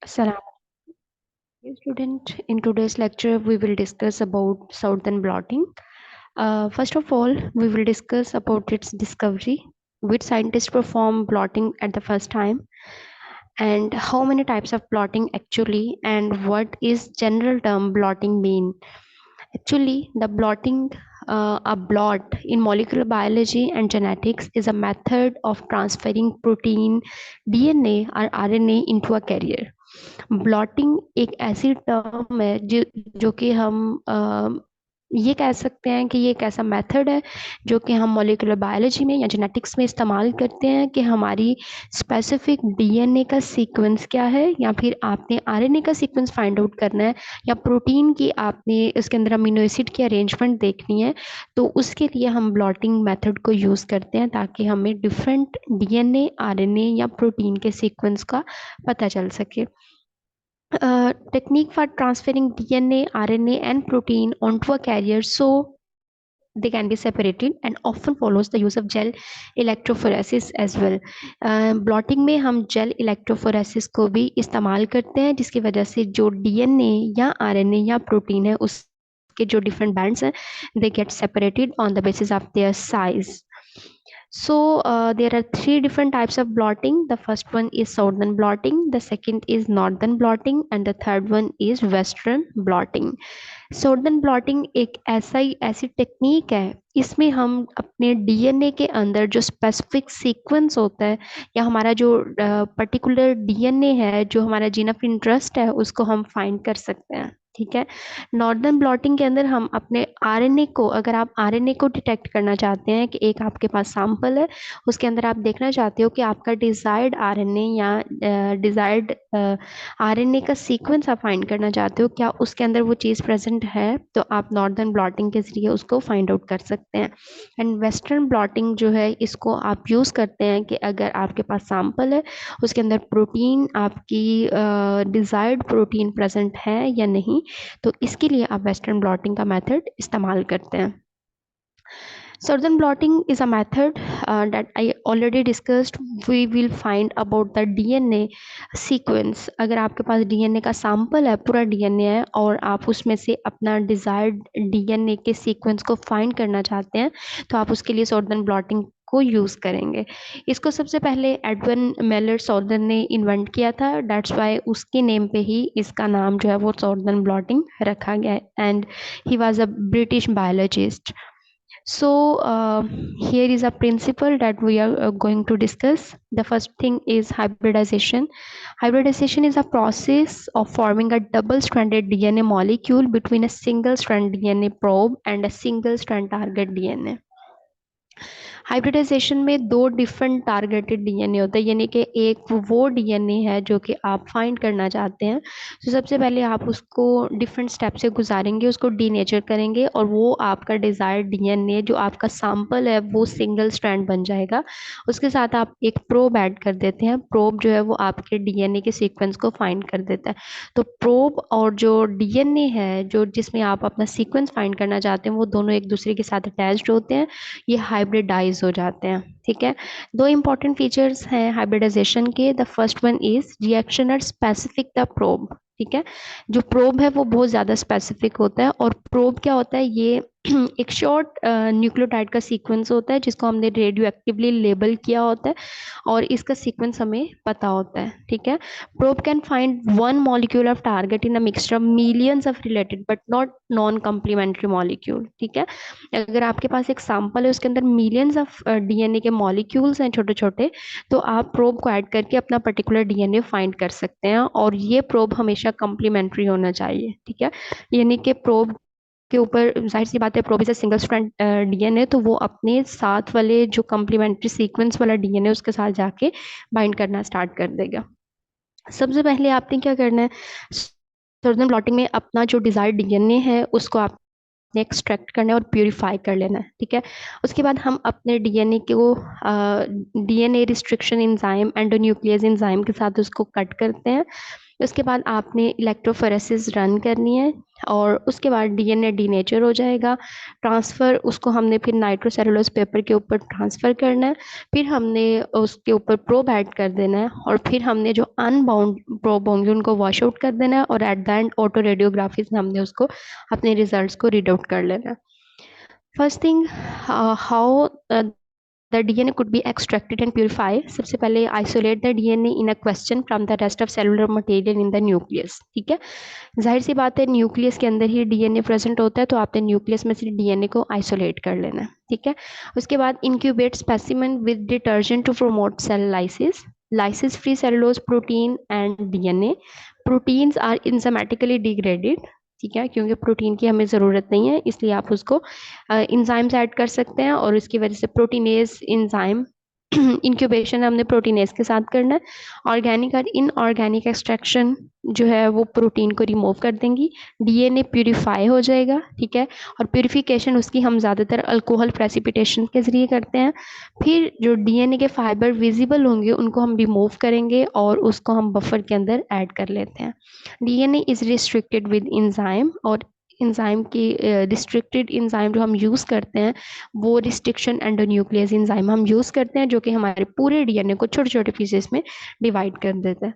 Salam. Dear student, in today's lecture, we will discuss about Southern blotting. First of all, we will discuss about its discovery, which scientists perform blotting at the first time, and how many types of blotting actually, and what is general term blotting mean. Actually, the blotting, a blot in molecular biology and genetics is a method of transferring protein, DNA or RNA into a carrier. Blotting एक ऐसी term है जो कि हम ये कह सकते हैं कि ये एक ऐसा मेथड है जो कि हम मॉलिक्यूलर बायोलॉजी में या जेनेटिक्स में इस्तेमाल करते हैं कि हमारी स्पेसिफिक डीएनए का सीक्वेंस क्या है, या फिर आपने आरएनए का सीक्वेंस फाइंड आउट करना है, या प्रोटीन की आपने उसके अंदर अमीनो एसिड की अरेंजमेंट देखनी है। तो उसके लिए हम ब्लॉटिंग मेथड को यूज़ करते हैं ताकि हमें डिफरेंट डीएनए, आरएनए या प्रोटीन के सीक्वेंस का पता चल सके. Technique for transferring DNA, RNA, and protein onto a carrier so they can be separated and often follows the use of gel electrophoresis as well. Blotting में हम gel electrophoresis को भी इस्तेमाल करते हैं, जिसकी वजह से जो डीएनए या आरएनए या प्रोटीन है उसके जो डिफरेंट बैंड्स हैं they get separated on the basis of their size. So there are three different types of blotting. The first one is southern blotting, the second is northern blotting, and the third one is western blotting. Southern blotting एक ऐसी technique है, इसमें हम अपने DNA के अंदर जो specific sequence होता है या हमारा जो पर्टिकुलर डीएनए है, जो हमारा जीन ऑफ इंटरेस्ट है, उसको हम फाइंड कर सकते हैं. ठीक है. नॉर्दर्न ब्लॉटिंग के अंदर हम अपने आरएनए को, अगर आप आरएनए को डिटेक्ट करना चाहते हैं कि एक आपके पास सैंपल है, उसके अंदर आप देखना चाहते हो कि आपका डिजायर्ड आरएनए या डिजायर्ड आरएनए का सीक्वेंस आप फाइंड करना चाहते हो, क्या उसके अंदर वो चीज़ प्रेजेंट है, तो आप नॉर्दर्न ब्लॉटिंग के जरिए उसको फाइंड आउट कर सकते हैं. एंड वेस्टर्न ब्लॉटिंग जो है, इसको आप यूज़ करते हैं कि अगर आपके पास सैंपल है, उसके अंदर प्रोटीन, आपकी डिजायर्ड प्रोटीन प्रेजेंट है या नहीं, तो इसके लिए आप वेस्टर्न ब्लॉटिंग का मेथड इस्तेमाल करते हैं. Southern blotting is a method that I already discussed. We will find about the DNA sequence. अगर आपके पास DNA का सैंपल है, पूरा DNA है, और आप उसमें से अपना डिजायर्ड DNA के सीक्वेंस को फाइंड करना चाहते हैं, तो आप उसके लिए Southern blotting को यूज़ करेंगे. इसको सबसे पहले एडवन मेलर सॉर्दन ने इन्वेंट किया था. डेट्स वाई उसके नेम पे ही इसका नाम जो है वो सॉर्दन ब्लॉटिंग रखा गया है. And he was a British biologist. So here is a principle that we are going to discuss. The first thing is hybridization. Hybridization is a process of forming a double-stranded DNA molecule between a single-strand DNA probe and a single-strand target DNA. Hybridization में दो different targeted DNA होता है, यानी कि एक वो DNA है जो कि आप फाइंड करना चाहते हैं. तो सबसे पहले आप उसको डिफरेंट स्टेप से गुजारेंगे, उसको डीनेचर करेंगे, और वो आपका डिजायर्ड डीएनए जो आपका सैंपल है वो सिंगल स्ट्रैंड बन जाएगा. उसके साथ आप एक प्रोब ऐड कर देते हैं. प्रोब जो है वो आपके डीएनए के सीक्वेंस को फाइंड कर देता है. तो प्रोब और जो डीएनए है जो जिसमें आप अपना सीक्वेंस फाइंड करना चाहते हैं, वो दोनों एक दूसरे के साथ अटैच्ड होते हैं, ये हाइब्रिडाइज हो जाते हैं. ठीक है. दो इंपॉर्टेंट फीचर्स हैं हाइब्रिडाइजेशन के. The first one is reaction are specific the probe. ठीक है. जो प्रोब है वो बहुत ज़्यादा स्पेसिफिक होता है. और प्रोब क्या होता है, ये एक शॉर्ट न्यूक्लियोटाइड का सीक्वेंस होता है जिसको हमने रेडियो एक्टिवली लेबल किया होता है, और इसका सीक्वेंस हमें पता होता है. ठीक है. Probe can find one molecule of target in a mixture of millions of related but not non complementary molecule. ठीक है. अगर आपके पास एक सैंपल है, उसके अंदर मिलियंस ऑफ डीएनए के मॉलिक्यूल्स हैं छोटे छोटे, तो आप प्रोब को ऐड करके अपना पर्टिकुलर डीएनए फाइंड कर सकते हैं. और ये प्रोब हमेशा कम्प्लीमेंट्री होना चाहिए. ठीक है. यानी कि प्रोब के ऊपर जाहिर सी बात है, probe is single strand DNA, तो वो अपने साथ वाले जो कम्प्लीमेंट्री सीक्वेंस वाला डीएनए उसके साथ जाके बाइंड करना स्टार्ट कर देगा. सबसे पहले आपने क्या करना है, सर्जन ब्लॉटिंग में अपना जो डिजायर्ड डीएनए है उसको आप एक्सट्रैक्ट करना है और प्यूरिफाई कर लेना है. ठीक है. उसके बाद हम अपने डीएनए को DNA restriction enzyme endonuclease enzyme के साथ उसको कट करते हैं. उसके बाद आपने इलेक्ट्रोफोरेसिस रन करनी है और उसके बाद डीएनए डीनेचर हो जाएगा। ट्रांसफ़र उसको हमने फिर नाइट्रोसेलुलोज पेपर के ऊपर ट्रांसफ़र करना है, फिर हमने उसके ऊपर प्रोब ऐड कर देना है और फिर हमने जो अनबाउंड प्रोब होंगे उनको वॉश आउट कर देना है और at the end auto radiography से हमने उसको अपने रिजल्ट्स को रीड आउट कर लेना है। First thing, how the DNA could be extracted and purified. सबसे पहले isolate the DNA in a question from the rest of cellular material in the nucleus. ठीक है, जाहिर सी बात है न्यूक्लियस के अंदर ही डीएनए प्रेजेंट होता है, तो आपने न्यूक्लियस में से डीएनए को आइसोलेट कर लेना है। ठीक है, उसके बाद incubate specimen with detergent to promote cell lysis, lysis free cellulose protein and DNA. Proteins are enzymatically degraded. ठीक है, क्योंकि प्रोटीन की हमें ज़रूरत नहीं है, इसलिए आप उसको इंजाइम्स ऐड कर सकते हैं और उसकी वजह से प्रोटीनेज इंजाइम इंक्यूबेशन हमने प्रोटीनेज के साथ करना है। ऑर्गेनिक और इनऑर्गेनिक एक्सट्रैक्शन जो है वो प्रोटीन को रिमूव कर देंगी, डीएनए प्यूरिफाई हो जाएगा। ठीक है, और प्यूरिफिकेशन उसकी हम ज़्यादातर अल्कोहल प्रेसिपिटेशन के ज़रिए करते हैं। फिर जो डीएनए के फाइबर विजिबल होंगे उनको हम रिमूव करेंगे और उसको हम बफर के अंदर ऐड कर लेते हैं। DNA is restricted with enzyme, और इंजाइम की रिस्ट्रिक्टेड इंजाइम जो हम यूज़ करते हैं वो रिस्ट्रिक्शन एंडोन्यूक्लियस इंजाइम हम यूज़ करते हैं, जो कि हमारे पूरे डीएनए को छोटे छोटे पीसेस में डिवाइड कर देता है।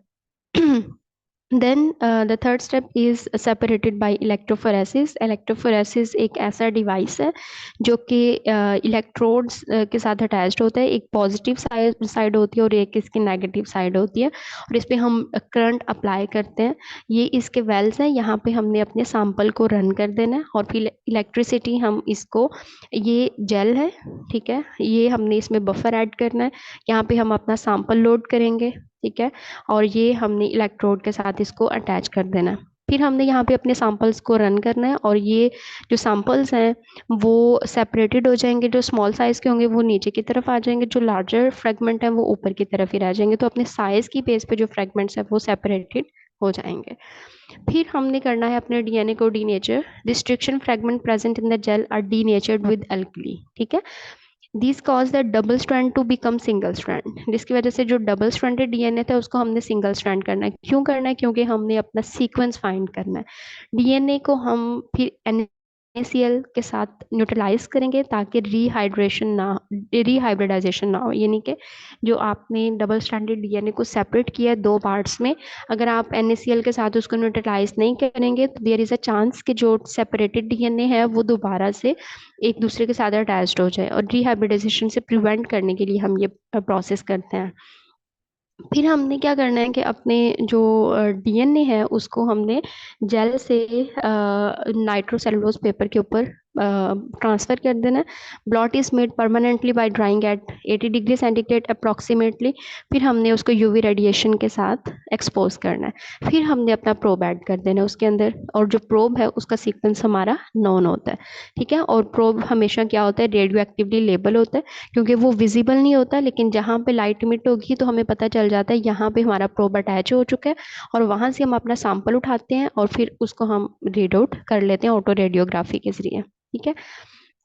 Then the third step is separated by electrophoresis. Electrophoresis एक ऐसा डिवाइस है जो कि इलेक्ट्रोड्स के साथ अटैच्ड होता है। एक पॉजिटिव साइड होती है और एक इसकी नेगेटिव साइड होती है, और इस पे हम करंट अप्लाई करते हैं। ये इसके वेल्स हैं, यहाँ पे हमने अपने सैंपल को रन कर देना है और फिर इलेक्ट्रिसिटी हम इसको, ये जेल है, ठीक है, ये हमने इसमें बफर ऐड करना है, यहाँ पे हम अपना सैंपल लोड करेंगे। ठीक है, और ये हमने इलेक्ट्रोड के साथ इसको अटैच कर देना है। फिर हमने यहाँ पे अपने सैंपल्स को रन करना है और ये जो सैंपल्स हैं वो सेपरेटेड हो जाएंगे। जो स्मॉल साइज़ के होंगे वो नीचे की तरफ आ जाएंगे, जो लार्जर फ्रेगमेंट है वो ऊपर की तरफ ही रह जाएंगे। तो अपने साइज़ की बेस पे जो फ्रेगमेंट्स हैं वो सेपरेटेड हो जाएंगे। फिर हमने करना है अपने डीएनए को denature. Restriction fragment present in the gel are denatured with alkali. ठीक है, this cause the double strand to become single strand. जिसकी वजह से जो डबल स्ट्रैंडेड डीएनए था उसको हमने सिंगल स्ट्रैंड करना है। क्यों करना है? क्योंकि हमने अपना सीक्वेंस फाइंड करना है। डीएनए को हम फिर NaCl के साथ न्यूट्रलाइज करेंगे ताकि रीहाइब्रिडाइजेशन ना हो। यानी कि जो आपने डबल स्ट्रैंडेड डीएनए को सेपरेट किया है दो पार्ट्स में, अगर आप NaCl के साथ उसको न्यूट्रलाइज नहीं करेंगे तो देयर इज अ चांस कि जो सेपरेटेड डीएनए है वो दोबारा से एक दूसरे के साथ अटैच्ड हो जाए, और रीहाइब्रिडाइजेशन से प्रिवेंट करने के लिए हम ये प्रोसेस करते हैं। फिर हमने क्या करना है कि अपने जो डीएनए है उसको हमने जेल से नाइट्रोसेलुलोज पेपर के ऊपर ट्रांसफ़र कर देना है। Blot is made permanently by drying at 80 degree centigrade approximately. फिर हमने उसको यूवी रेडिएशन के साथ एक्सपोज करना है। फिर हमने अपना प्रोब ऐड कर देना है उसके अंदर, और जो प्रोब है उसका सीक्वेंस हमारा नॉन होता है। ठीक है, और प्रोब हमेशा क्या होता है, रेडियो एक्टिवली लेबल होता है, क्योंकि वो विजिबल नहीं होता, लेकिन जहाँ पे लाइट इमिट होगी तो हमें पता चल जाता है यहाँ पे हमारा प्रोब अटैच हो चुका है, और वहाँ से हम अपना सैंपल उठाते हैं और फिर उसको हम रीड आउट कर लेते हैं ऑटो रेडियोग्राफी के जरिए। ठीक है,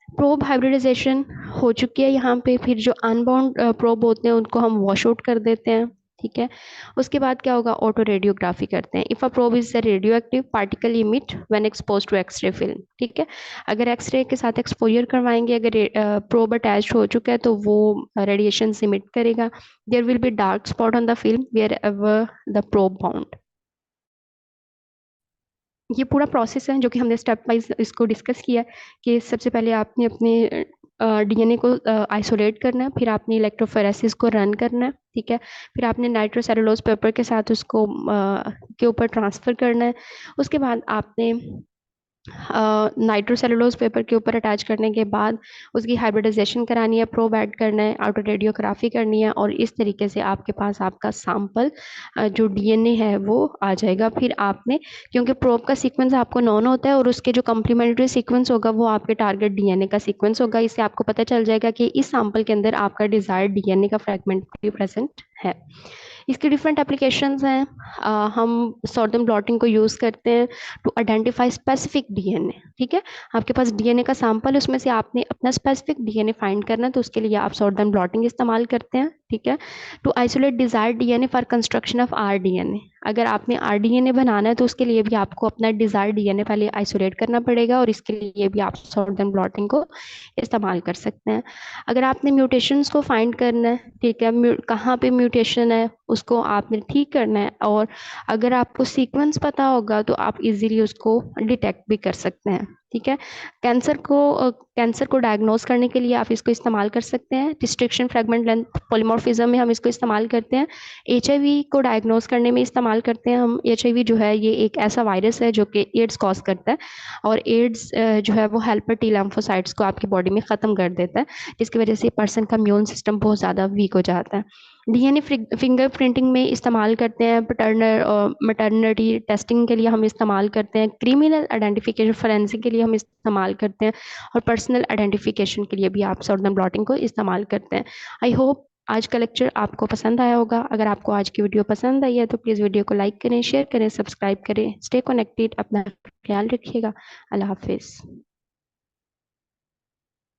प्रोब हाइब्रिडाइजेशन हो चुकी है यहाँ पे। फिर जो अनबाउंड प्रोब होते हैं उनको हम वॉश आउट कर देते हैं। ठीक है, उसके बाद क्या होगा, ऑटो रेडियोग्राफी करते हैं। If a probe is a radioactive particle emit when expose to X ray film. ठीक है, अगर एक्सरे के साथ एक्सपोजर करवाएंगे, अगर प्रोब अटैच हो चुका है तो वो रेडिएशन इमिट करेगा। There will be dark spot on the film wherever the probe bound. ये पूरा प्रोसेस है जो कि हमने स्टेप वाइज इसको डिस्कस किया कि सबसे पहले आपने अपने डीएनए को आइसोलेट करना है, फिर आपने इलेक्ट्रोफोरेसिस को रन करना है। ठीक है, फिर आपने नाइट्रोसेलुलोज पेपर के साथ उसको के ऊपर ट्रांसफ़र करना है। उसके बाद आपने नाइट्रोसेलुलोज पेपर के ऊपर अटैच करने के बाद उसकी हाइब्रिडाइजेशन करानी है, प्रोब ऐड करना है, ऑटो रेडियोग्राफी करनी है, और इस तरीके से आपके पास आपका सैंपल जो डीएनए है वो आ जाएगा। फिर आपने, क्योंकि प्रोब का सीक्वेंस आपको नॉन होता है और उसके जो कम्प्लीमेंट्री सीक्वेंस होगा वो आपके टारगेट डीएनए का सीक्वेंस होगा, इससे आपको पता चल जाएगा कि इस सैंपल के अंदर आपका डिजायर्ड डीएनए का फ्रेगमेंट भी प्रेजेंट है। इसके डिफरेंट एप्लीकेशंस हैं। हम सॉर्टन ब्लॉटिंग को यूज़ करते हैं टू आइडेंटिफाई स्पेसिफिक डीएनए। ठीक है। आपके पास डीएनए का सैंपल, उसमें से आपने अपना स्पेसिफिक डीएनए फाइंड करना है, तो उसके लिए आप सॉर्ट ब्लॉटिंग इस्तेमाल करते हैं। ठीक है। To isolate desired DNA for construction of R DNA, अगर आपने आर डीएनए बनाना है तो उसके लिए भी आपको अपना डिजायर्ड डीएनए पहले आइसोलेट करना पड़ेगा, और इसके लिए भी आप सॉर्ट ब्लॉटिंग को इस्तेमाल कर सकते हैं। अगर आपने म्यूटेशंस को फाइंड करना है, ठीक है, कहाँ पे म्यूटेशन है उसको आपने ठीक करना है, और अगर आपको सीक्वेंस पता होगा तो आप इजीली उसको डिटेक्ट भी कर सकते हैं। ठीक है। कैंसर को डायग्नोज करने के लिए आप इसको इस्तेमाल कर सकते हैं। डिस्ट्रिक्शन फ्रेगमेंट लेंथ पॉलीमॉर्फिज्म में हम इसको इस्तेमाल करते हैं। एचआईवी को डायग्नोज करने में इस्तेमाल करते हैं हम। एचआईवी जो है ये एक ऐसा वायरस है जो कि एड्स कॉज करता है, और एड्स जो है वो हेल्पर टी lymphocytes को आपकी बॉडी में ख़त्म कर देता है, जिसकी वजह से पर्सन का इम्यून सिस्टम बहुत ज़्यादा वीक हो जाता है। डीएनए फिंगरप्रिंटिंग में इस्तेमाल करते हैं। पैटर्नर और मैटरनिटी टेस्टिंग के लिए हम इस्तेमाल करते हैं। क्रिमिनल आइडेंटिफिकेशन फोरेंसिक के लिए हम इस्तेमाल करते हैं, और पर्सनल आइडेंटिफिकेशन के लिए भी आप सॉर्डन ब्लॉटिंग को इस्तेमाल करते हैं। आई होप आज का लेक्चर आपको पसंद आया होगा। अगर आपको आज की वीडियो पसंद आई है तो प्लीज़ वीडियो को लाइक करें, शेयर करें, सब्सक्राइब करें। स्टे कनेक्टेड, अपना ख्याल रखिएगा। अल्लाह हाफिज़।